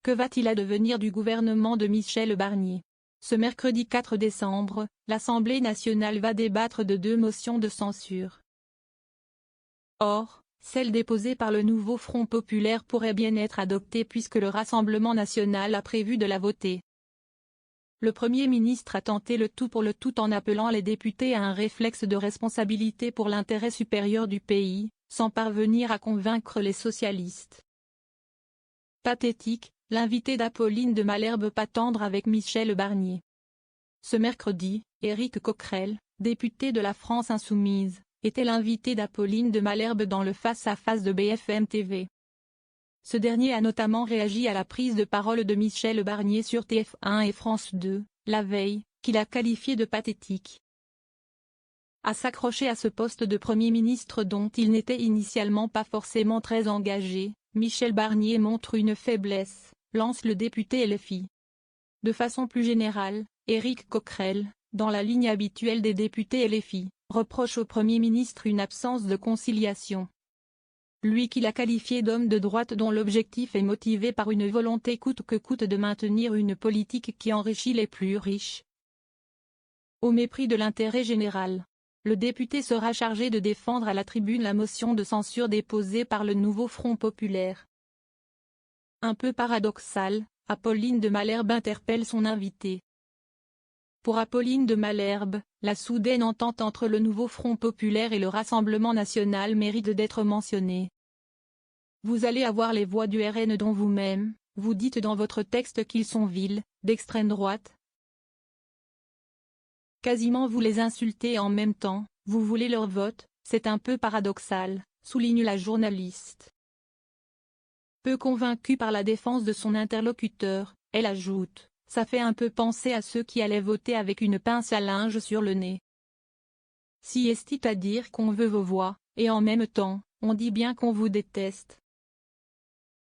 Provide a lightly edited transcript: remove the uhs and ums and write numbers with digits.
Que va-t-il advenir du gouvernement de Michel Barnier? Ce mercredi 4 décembre, l'Assemblée nationale va débattre de 2 motions de censure. Or, celle déposée par le nouveau Front populaire pourrait bien être adoptée puisque le Rassemblement national a prévu de la voter. Le Premier ministre a tenté le tout pour le tout en appelant les députés à un réflexe de responsabilité pour l'intérêt supérieur du pays, sans parvenir à convaincre les socialistes. Pathétique, l'invité d'Apolline de Malherbe pas tendre avec Michel Barnier. Ce mercredi, Éric Coquerel, député de la France insoumise, était l'invité d'Apolline de Malherbe dans le face-à-face de BFM TV. Ce dernier a notamment réagi à la prise de parole de Michel Barnier sur TF1 et France 2, la veille, qu'il a qualifié de pathétique. À s'accrocher à ce poste de Premier ministre dont il n'était initialement pas forcément très engagé, Michel Barnier montre une faiblesse, lance le député LFI. De façon plus générale, Éric Coquerel, dans la ligne habituelle des députés LFI, reproche au Premier ministre une absence de conciliation. Lui qu'il a qualifié d'homme de droite dont l'objectif est motivé par une volonté coûte que coûte de maintenir une politique qui enrichit les plus riches. Au mépris de l'intérêt général, le député sera chargé de défendre à la tribune la motion de censure déposée par le nouveau Front populaire. Un peu paradoxal, Apolline de Malherbe interpelle son invité. Pour Apolline de Malherbe, la soudaine entente entre le nouveau Front populaire et le Rassemblement national mérite d'être mentionnée. Vous allez avoir les voix du RN dont vous-même, vous dites dans votre texte qu'ils sont vils, d'extrême droite. Quasiment vous les insultez en même temps, vous voulez leur vote, c'est un peu paradoxal, souligne la journaliste. Peu convaincue par la défense de son interlocuteur, elle ajoute. Ça fait un peu penser à ceux qui allaient voter avec une pince à linge sur le nez. Si est-il à dire qu'on veut vos voix, et en même temps, on dit bien qu'on vous déteste.